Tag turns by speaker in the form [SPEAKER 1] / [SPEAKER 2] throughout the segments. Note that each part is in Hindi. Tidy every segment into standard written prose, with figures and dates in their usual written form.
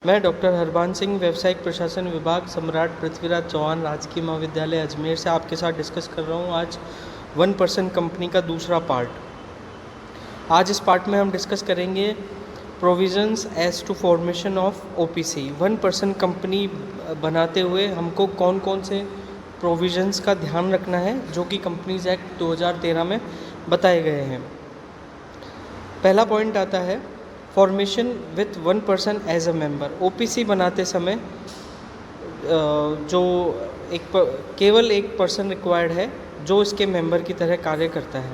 [SPEAKER 1] मैं डॉक्टर हरबान सिंह, व्यावसायिक प्रशासन विभाग, सम्राट पृथ्वीराज चौहान राजकीय महाविद्यालय अजमेर से आपके साथ डिस्कस कर रहा हूँ आज 1% कंपनी का दूसरा पार्ट। आज इस पार्ट में हम डिस्कस करेंगे provisions as to formation of OPC. 1% company बनाते हुए हमको कौन कौन से प्रोविजंस का ध्यान रखना है जो कि कंपनीज एक्ट 2013 में बताए गए हैं। पहला पॉइंट आता है formation with 1% as a member. OPC बनाते समय जो केवल एक पर्सन रिक्वायर्ड है जो इसके मेंबर की तरह कार्य करता है।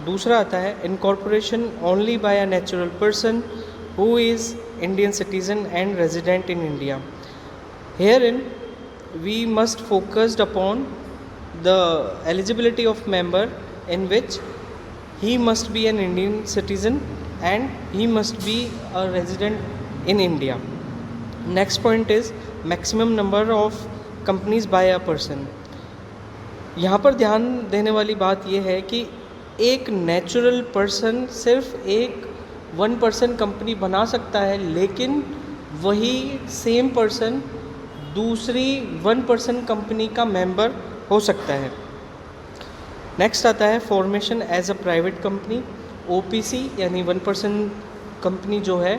[SPEAKER 1] दूसरा आता है incorporation only by a natural person who is Indian citizen and resident in India. Here in we must focused upon the eligibility of member in which he must be an Indian citizen and he must be a resident in India. Next point is maximum number of companies by a person. यहाँ पर ध्यान देने वाली बात यह है कि एक नेचुरल पर्सन सिर्फ एक 1% कंपनी बना सकता है, लेकिन वही सेम पर्सन दूसरी 1% कंपनी का मेंबर हो सकता है। नेक्स्ट आता है formation as a private company. OPC यानी 1% कंपनी जो है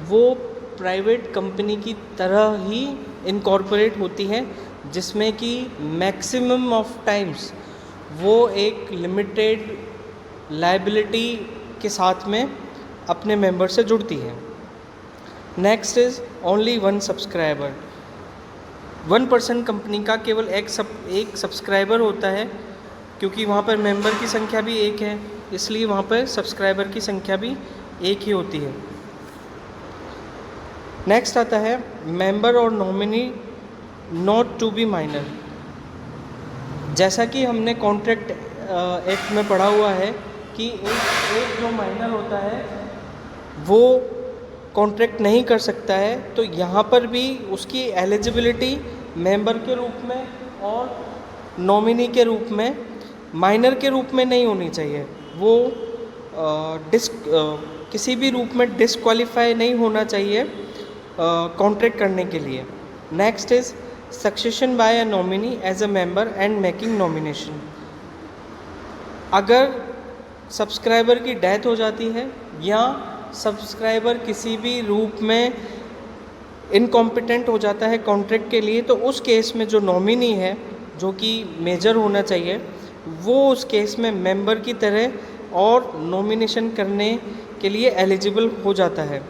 [SPEAKER 1] वो प्राइवेट कंपनी की तरह ही इनकॉर्पोरेट होती है, जिसमें कि मैक्सिमम ऑफ टाइम्स वो एक लिमिटेड लायबिलिटी के साथ में अपने मेंबर से जुड़ती है। Next is only one subscriber. 1% company का केवल एक सब्सक्राइबर होता है, क्योंकि वहाँ पर मेंबर की संख्या भी एक है, इसलिए वहाँ पर सब्सक्राइबर की संख्या भी एक ही होती है। नेक्स्ट आता है मेंबर और nominee not to be minor. जैसा कि हमने कॉन्ट्रैक्ट एक्ट में पढ़ा हुआ है कि एक जो माइनर होता है वो कॉन्ट्रैक्ट नहीं कर सकता है, तो यहाँ पर भी उसकी एलिजिबिलिटी मेंबर के रूप में और नॉमिनी के रूप में, माइनर के रूप में नहीं होनी चाहिए। वो किसी भी रूप में डिसक्वालीफाई नहीं होना चाहिए कॉन्ट्रैक्ट करने के लिए। Next is succession by a nominee as a member and making nomination. अगर सब्सक्राइबर की डेथ हो जाती है या सब्सक्राइबर किसी भी रूप में इनकॉम्पिटेंट हो जाता है कॉन्ट्रैक्ट के लिए, तो उस केस में जो नॉमिनी है, जो कि मेजर होना चाहिए, वो उस केस में मेंबर की तरह और नॉमिनेशन करने के लिए एलिजिबल हो जाता है।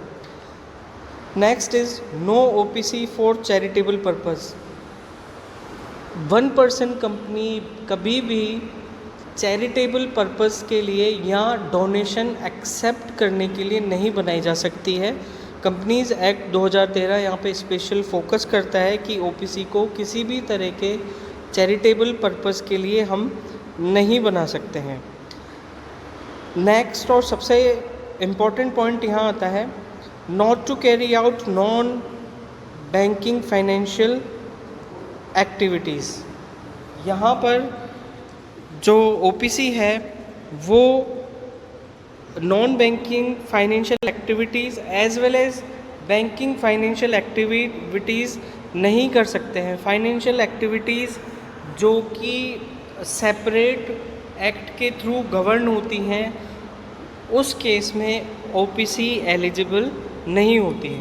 [SPEAKER 1] Next is no OPC for charitable purpose. 1% company कभी भी चैरिटेबल पर्पस के लिए या डोनेशन एक्सेप्ट करने के लिए नहीं बनाई जा सकती है। कंपनीज एक्ट 2013 यहाँ पे स्पेशल फोकस करता है कि ओपीसी को किसी भी तरह के चैरिटेबल पर्पस के लिए हम नहीं बना सकते हैं। नेक्स्ट और सबसे इम्पॉर्टेंट पॉइंट यहाँ आता है not to carry out non banking financial activities. यहाँ पर जो ओपीसी है वो non banking financial activities as well as banking financial activities नहीं कर सकते हैं। फाइनेंशियल एक्टिविटीज़ जो कि सेपरेट एक्ट के थ्रू गवर्न होती हैं, उस केस में ओपीसी एलिजिबल नहीं होती हैं।